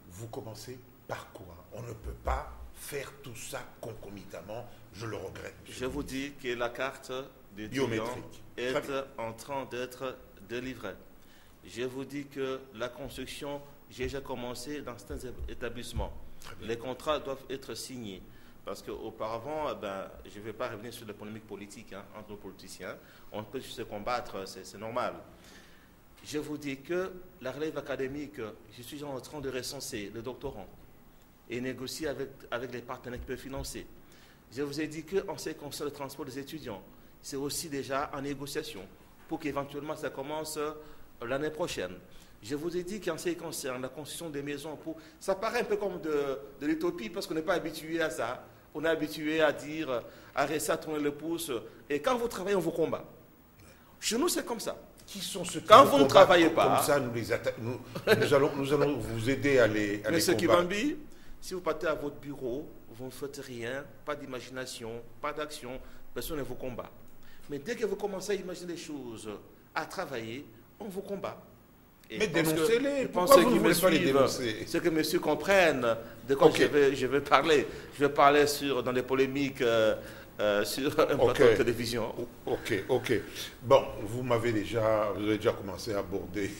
vous commencez par quoi? On ne peut pas faire tout ça concomitamment, je le regrette. Je vous dis que la carte biométrique est en train d'être délivrée. Je vous dis que la construction, j'ai déjà commencé dans certains établissements. Les contrats doivent être signés. Parce qu'auparavant, je ne vais pas revenir sur les polémiques politiques entre nos politiciens. On peut se combattre, c'est normal. je vous dis que la relève académique, je suis en train de recenser le doctorant et négocier avec les partenaires qui peuvent financer. Je vous ai dit qu'en ce qui concerne le transport des étudiants, c'est aussi déjà en négociation pour qu'éventuellement ça commence l'année prochaine. Je vous ai dit qu'en ce qui concerne la construction des maisons, ça paraît un peu comme de l'utopie parce qu'on n'est pas habitué à ça. On est habitué à dire, à rester à tourner le pouce. Et quand vous travaillez, on vous combat. Chez nous, c'est comme ça. Qui sont ceux qui quand vous ne travaillez pas, comme ça, nous allons vous aider à les combattre. Monsieur Kibambi, si vous partez à votre bureau, vous ne faites rien, pas d'imagination, pas d'action, personne ne vous combat. Mais dès que vous commencez à imaginer des choses, à travailler, on vous combat. Et mais dénoncez-les. Pourquoi vous ne voulez pas les dénoncer? C'est que monsieur comprenne de quoi je vais parler. Je vais parler dans des polémiques sur un plateau de télévision. Ok. Bon, vous avez déjà commencé à aborder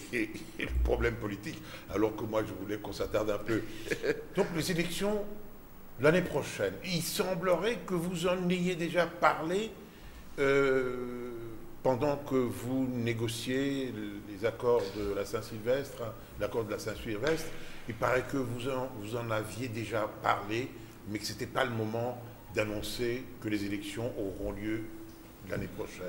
le problème politique, alors que moi, je voulais qu'on s'attarde un peu. Donc, les élections l'année prochaine, il semblerait que vous en ayez déjà parlé pendant que vous négociez les accords de la Saint-Sylvestre, l'accord de la Saint-Sylvestre. Il paraît que vous en aviez déjà parlé, mais que ce n'était pas le moment d'annoncer que les élections auront lieu l'année prochaine.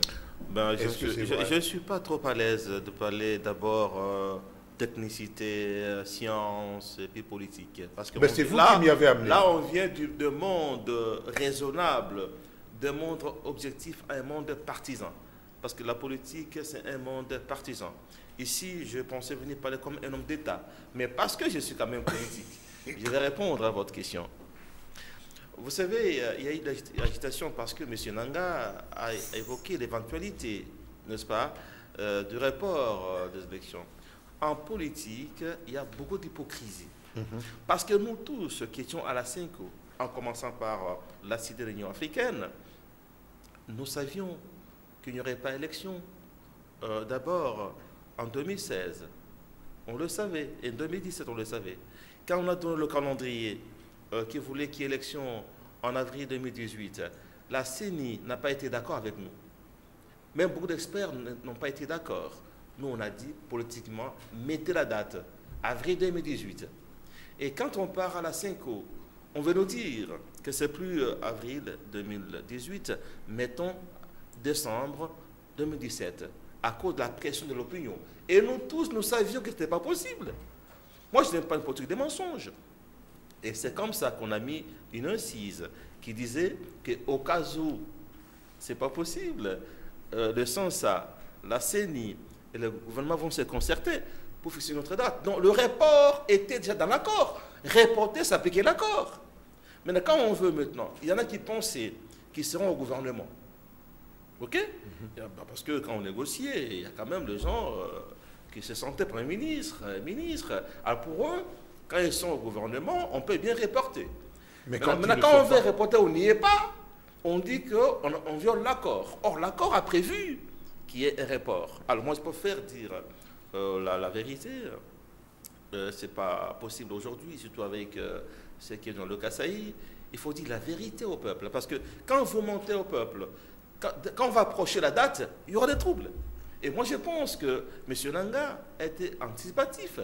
Je ne suis pas trop à l'aise de parler d'abord technicité, science et puis politique. Parce que c'est vous qui m'y avez amené. Là, on vient de monde raisonnable, d'un monde objectif à un monde partisan. Parce que la politique, c'est un monde partisan. Ici, je pensais venir parler comme un homme d'État. Mais parce que je suis quand même politique, je vais répondre à votre question. Vous savez, il y a eu de l'agitation parce que M. Nanga a évoqué l'éventualité, n'est-ce pas, du report des élections. En politique, il y a beaucoup d'hypocrisie. Parce que nous tous qui étions à la CENCO, en commençant par la cité de l'Union africaine, nous savions qu'il n'y aurait pas élection. D'abord, en 2016, on le savait, et en 2017, on le savait. Quand on a donné le calendrier qui voulait qu'il y ait élection en avril 2018, la CENI n'a pas été d'accord avec nous. Même beaucoup d'experts n'ont pas été d'accord. Nous, on a dit politiquement, mettez la date, avril 2018. Et quand on part à la CENCO, on veut nous dire que c'est plus avril 2018, mettons décembre 2017, à cause de la pression de l'opinion. Et nous tous, nous savions que ce n'était pas possible. Moi, je n'aime pas une politique des mensonges. Et c'est comme ça qu'on a mis une incise qui disait qu'au cas où ce n'est pas possible, le SANSA, la CENI et le gouvernement vont se concerter pour fixer notre date. Donc le report était déjà dans l'accord. Reporter, ça appliquait l'accord. Maintenant, quand on veut maintenant, il y en a qui pensaient qu'ils seront au gouvernement. OK? Parce que quand on négociait, il y a quand même des gens qui se sentaient Premier ministre, ministre. Alors pour eux, quand ils sont au gouvernement, on peut bien reporter. Mais quand on veut reporter, on n'y est pas. On dit qu'on viole l'accord. Or, l'accord a prévu qu'il y ait un report. Alors moi, je préfère dire la vérité. Ce n'est pas possible aujourd'hui, surtout avec ce qui est dans le Kasaï. Il faut dire la vérité au peuple. Parce que quand vous montez au peuple, quand on va approcher la date, il y aura des troubles. Et moi, je pense que M. Nanga était anticipatif.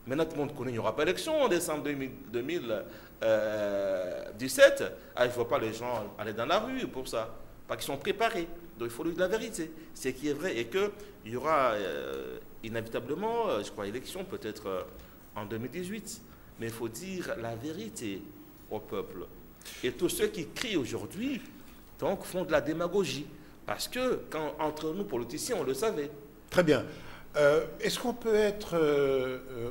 Maintenant, tout le monde connaît, il n'y aura pas d'élection en décembre 2017. Il ne faut pas les gens aller dans la rue pour ça. Parce qu'ils sont préparés. Donc, il faut dire la vérité. Ce qui est vrai est qu'il y aura inévitablement, je crois, élection peut-être en 2018. Mais il faut dire la vérité au peuple. Et tous ceux qui crient aujourd'hui, donc, font de la démagogie. Parce que, entre nous, politiciens, on le savait. Très bien. Est-ce qu'on peut être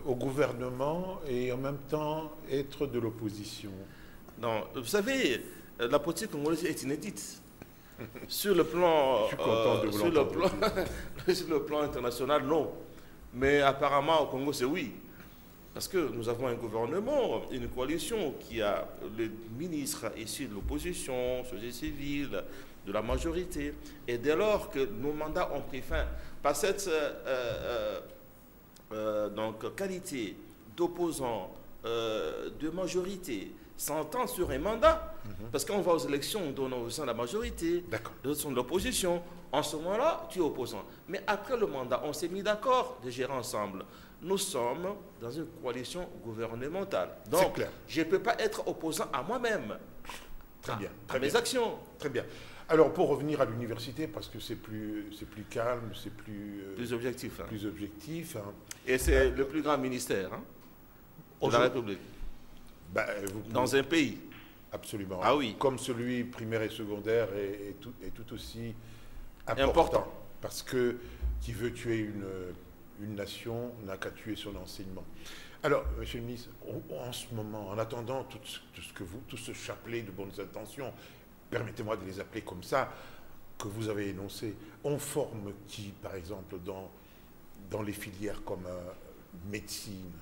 au gouvernement et en même temps être de l'opposition? Non, vous savez, la politique congolaise est inédite. Sur le plan, je suis content de vous l'entendre. Sur le plan international, non. Mais apparemment, au Congo, c'est oui. Parce que nous avons un gouvernement, une coalition qui a les ministres issus de l'opposition, société civile, de la majorité. Et dès lors que nos mandats ont pris fin, par cette donc, qualité d'opposant, de majorité, s'entendent sur un mandat. Parce qu'on va aux élections, on donne aux gens la majorité, d'autres sont de l'opposition. En ce moment-là, tu es opposant. Mais après le mandat, on s'est mis d'accord de gérer ensemble. Nous sommes dans une coalition gouvernementale. Donc, je ne peux pas être opposant à moi-même. Très bien. À mes actions. Très bien. Alors, pour revenir à l'université, parce que c'est plus calme, c'est plus objectif. Plus objectif. Hein. Et c'est le plus grand ministère de la République. Dans un pays. Absolument. Ah oui. Comme celui primaire et secondaire est tout aussi important. Parce que qui veut tuer une nation n'a qu'à tuer son enseignement. Alors, Monsieur le ministre, en ce moment, en attendant tout ce chapelet de bonnes intentions, permettez-moi de les appeler comme ça, que vous avez énoncé, on forme qui, par exemple, dans les filières comme médecine?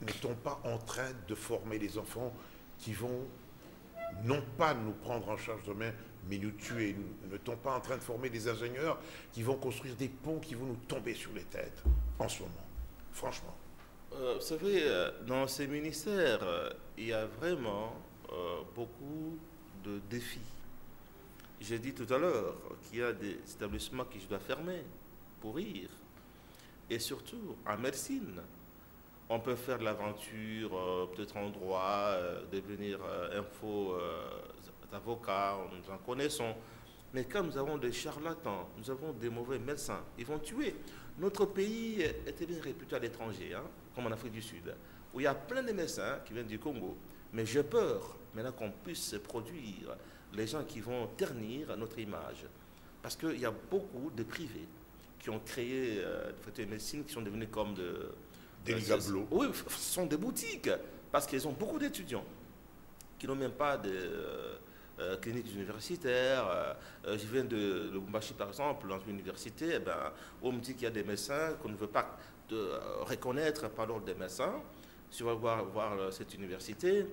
N'est-on pas en train de former des enfants qui vont non pas nous prendre en charge demain, mais nous tuer? N'est-on pas en train de former des ingénieurs qui vont construire des ponts qui vont nous tomber sur les têtes en ce moment? Franchement. Vous savez, dans ces ministères, il y a vraiment beaucoup de défis. J'ai dit tout à l'heure qu'il y a des établissements qui doivent fermer pour rire. Et surtout, en médecine, on peut faire de l'aventure, peut-être en droit, devenir un faux avocat, nous en connaissons. Mais quand nous avons des charlatans, nous avons des mauvais médecins, ils vont tuer. Notre pays était bien réputé à l'étranger, comme en Afrique du Sud, où il y a plein de médecins qui viennent du Congo. Mais j'ai peur maintenant qu'on puisse produire les gens qui vont ternir notre image. Parce qu'il y a beaucoup de privés qui ont créé des médecines qui sont devenues comme des ligablos. Oui, ce sont des boutiques, parce qu'ils ont beaucoup d'étudiants qui n'ont même pas de cliniques universitaires. Je viens de Lubumbashi, par exemple, dans une université, on me dit qu'il y a des médecins qu'on ne veut pas reconnaître par l'ordre des médecins. Si on va voir cette université,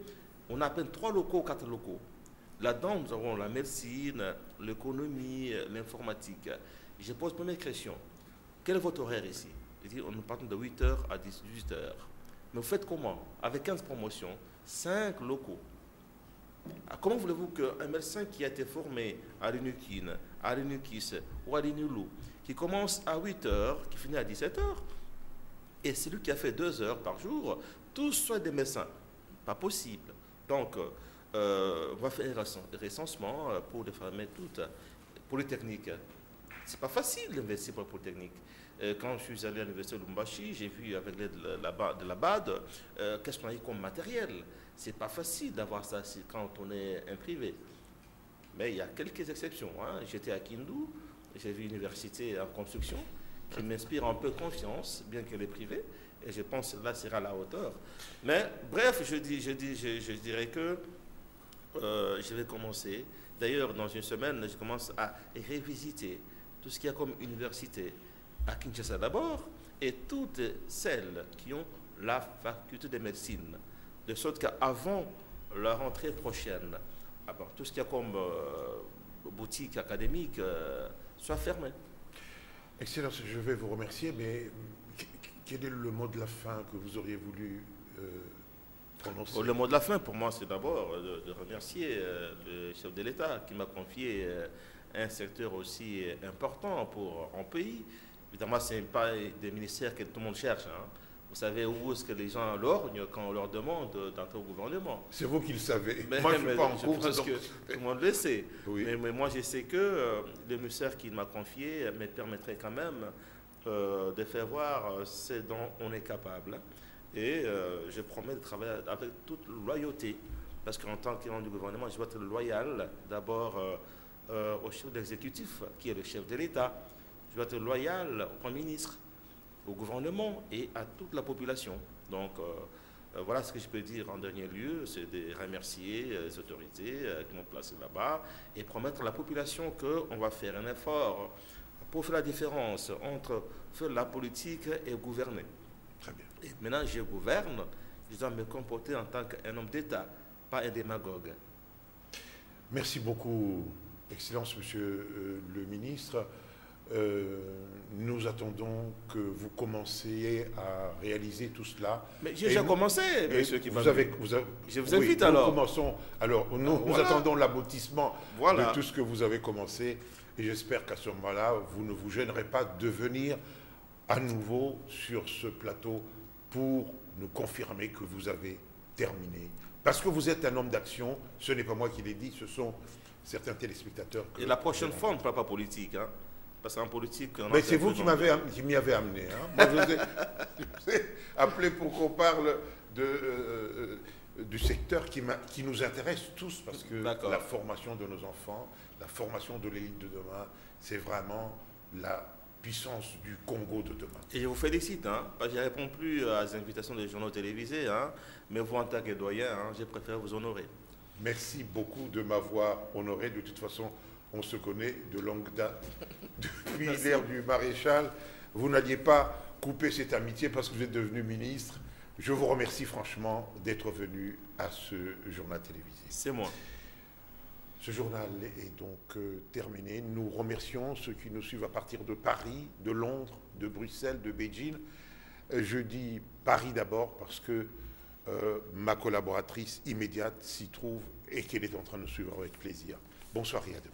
on a à peine 3 locaux, 4 locaux. Là-dedans, nous avons la médecine, l'économie, l'informatique. Je pose la première question. Quel est votre horaire ici? Nous partons de 8h à 18h. Mais vous faites comment? Avec 15 promotions, 5 locaux. Comment voulez-vous qu'un médecin qui a été formé à l'UNUKIN, à l'UNUKIS ou à l'INULU, qui commence à 8h, qui finit à 17h, et celui qui a fait 2 heures par jour, tous soient des médecins? Pas possible. Donc, on va faire un recensement pour les former toutes. Polytechnique, c'est pas facile d'investir pour la Polytechnique. Quand je suis allé à l'université de Lubumbashi, j'ai vu avec l'aide de la BAD, qu'est-ce qu'on a eu comme matériel. C'est pas facile d'avoir ça quand on est un privé. Mais il y a quelques exceptions. J'étais à Kindu, j'ai vu une université en construction qui m'inspire un peu confiance, bien qu'elle est privée, et je pense que là sera à la hauteur. Mais bref, je dirais que je vais commencer. D'ailleurs, dans une semaine, je commence à revisiter tout ce qu'il y a comme université à Kinshasa d'abord, et toutes celles qui ont la faculté de médecine, de sorte qu'avant la rentrée prochaine, tout ce qu'il y a comme boutique académique soit fermé. Excellence, je vais vous remercier, mais quel est le mot de la fin que vous auriez voulu prononcer? Le mot de la fin, pour moi, c'est d'abord de remercier le chef de l'État qui m'a confié un secteur aussi important pour un pays. Évidemment, ce n'est pas des ministères que tout le monde cherche. Vous savez où est-ce que les gens lorgnent quand on leur demande d'entrer au gouvernement. C'est vous qui le savez. Moi, je ne suis pas en cours. Parce que tout le monde le sait. Oui. Mais moi, je sais que le ministère qu'il m'a confié me permettrait quand même de faire voir ce dont on est capable. Et je promets de travailler avec toute loyauté. Parce qu'en tant qu'élu du gouvernement, je dois être loyal d'abord au chef de l'exécutif, qui est le chef de l'État. Je dois être loyal au Premier ministre, au gouvernement et à toute la population. Donc, voilà ce que je peux dire en dernier lieu, c'est de remercier les autorités qui m'ont placé là-bas et promettre à la population qu'on va faire un effort pour faire la différence entre faire la politique et gouverner. Très bien. Et maintenant, je gouverne, je dois me comporter en tant qu'un homme d'État, pas un démagogue. Merci beaucoup, Excellence, Monsieur le Ministre. nous attendons que vous commenciez à réaliser tout cela. Mais j'ai déjà commencé, monsieur Kibambi. Je vous invite alors. Nous attendons l'aboutissement de tout ce que vous avez commencé. Et j'espère qu'à ce moment-là, vous ne vous gênerez pas de venir à nouveau sur ce plateau pour nous confirmer que vous avez terminé. Parce que vous êtes un homme d'action, ce n'est pas moi qui l'ai dit, ce sont certains téléspectateurs. Et la prochaine fois, on ne parle pas politique, hein? Parce qu'en politique... Mais c'est vous qui m'y avez amené. Hein? Moi, je vous ai appelé pour qu'on parle du secteur qui nous intéresse tous, parce que la formation de nos enfants, la formation de l'élite de demain, c'est vraiment la puissance du Congo de demain. Et je vous félicite, hein, parce que je ne réponds plus aux invitations des journaux télévisés, hein, mais vous, en tant que doyen, hein, j'ai préféré vous honorer. Merci beaucoup de m'avoir honoré. De toute façon, on se connaît de longue date. Depuis l'ère du maréchal, vous n'alliez pas couper cette amitié parce que vous êtes devenu ministre. Je vous remercie franchement d'être venu à ce journal télévisé. C'est moi. Ce journal est donc terminé. Nous remercions ceux qui nous suivent à partir de Paris, de Londres, de Bruxelles, de Beijing. Je dis Paris d'abord parce que ma collaboratrice immédiate s'y trouve et qu'elle est en train de nous suivre avec plaisir. Bonsoir et à demain.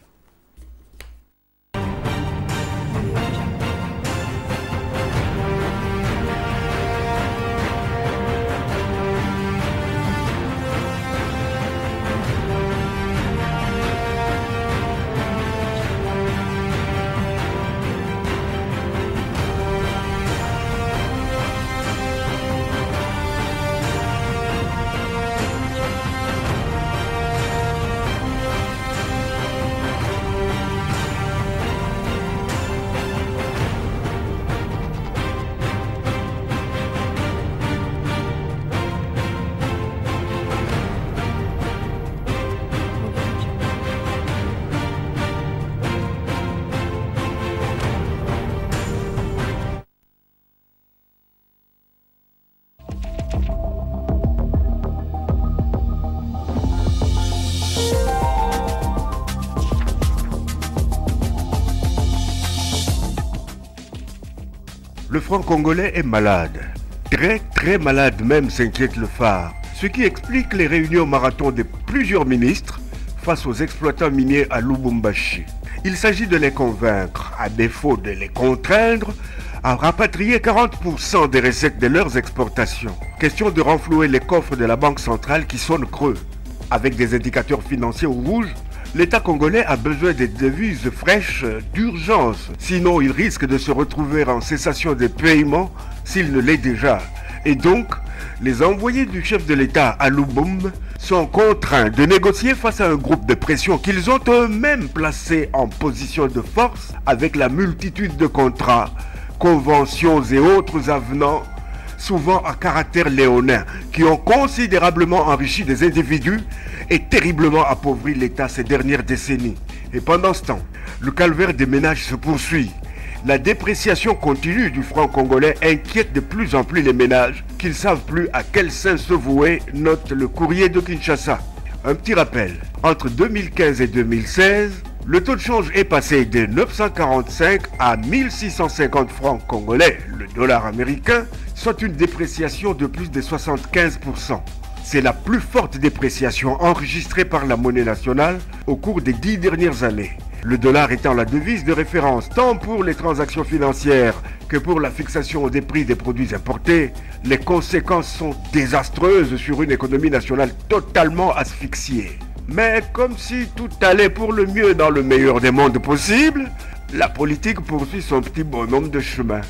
Le franc congolais est malade. Très malade même, s'inquiète le phare. Ce qui explique les réunions marathon de plusieurs ministres face aux exploitants miniers à Lubumbashi. Il s'agit de les convaincre, à défaut de les contraindre, à rapatrier 40% des recettes de leurs exportations. Question de renflouer les coffres de la Banque centrale qui sonnent creux. Avec des indicateurs financiers rouges, l'État congolais a besoin de devises fraîches d'urgence. Sinon, il risque de se retrouver en cessation de paiement s'il ne l'est déjà. Et donc, les envoyés du chef de l'État à Lubumbashi sont contraints de négocier face à un groupe de pression qu'ils ont eux-mêmes placé en position de force avec la multitude de contrats, conventions et autres avenants, souvent à caractère léonin, qui ont considérablement enrichi des individus et terriblement appauvri l'État ces dernières décennies. Et pendant ce temps, le calvaire des ménages se poursuit. La dépréciation continue du franc congolais inquiète de plus en plus les ménages qui ne savent plus à quel sein se vouer, note le courrier de Kinshasa. Un petit rappel, entre 2015 et 2016, le taux de change est passé de 945 à 1650 francs congolais, le dollar américain, soit une dépréciation de plus de 75%. C'est la plus forte dépréciation enregistrée par la monnaie nationale au cours des 10 dernières années. Le dollar étant la devise de référence tant pour les transactions financières que pour la fixation des prix des produits importés, les conséquences sont désastreuses sur une économie nationale totalement asphyxiée. Mais comme si tout allait pour le mieux dans le meilleur des mondes possibles, la politique poursuit son petit bonhomme de chemin.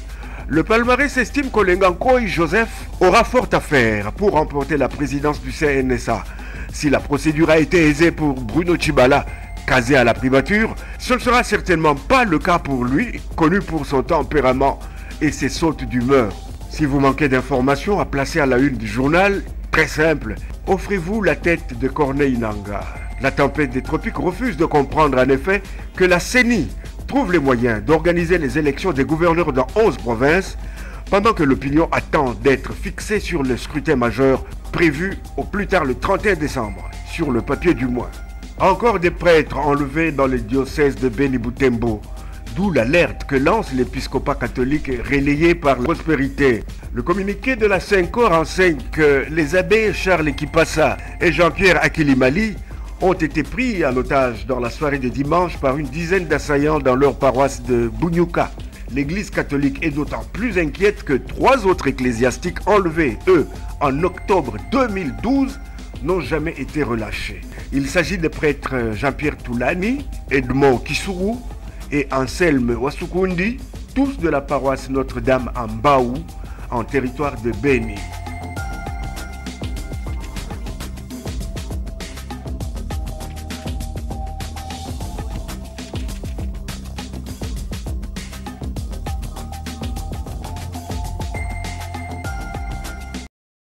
Le palmarès estime qu'Olenga Nkoy Joseph aura fort à faire pour remporter la présidence du CNSA. Si la procédure a été aisée pour Bruno Tshibala, casé à la primature, ce ne sera certainement pas le cas pour lui, connu pour son tempérament et ses sautes d'humeur. Si vous manquez d'informations à placer à la une du journal, très simple, offrez-vous la tête de Corneille Nangaa. La tempête des tropiques refuse de comprendre en effet que la CENI trouve les moyens d'organiser les élections des gouverneurs dans 11 provinces, pendant que l'opinion attend d'être fixée sur le scrutin majeur prévu au plus tard le 31 décembre, sur le papier du moins. Encore des prêtres enlevés dans le diocèse de Beni Butembo, D'où l'alerte que lance l'épiscopat catholique relayé par la Prospérité. Le communiqué de la Senko renseigne que les abbés Charles Kipassa et Jean-Pierre Akilimali ont été pris en otage dans la soirée de dimanche par une dizaine d'assaillants dans leur paroisse de Bunyuka. L'Église catholique est d'autant plus inquiète que 3 autres ecclésiastiques enlevés, eux, en octobre 2012, n'ont jamais été relâchés. Il s'agit des prêtres Jean-Pierre Toulani, Edmond Kissourou et Anselme Wasukundi, tous de la paroisse Notre-Dame en Baou, en territoire de Béni.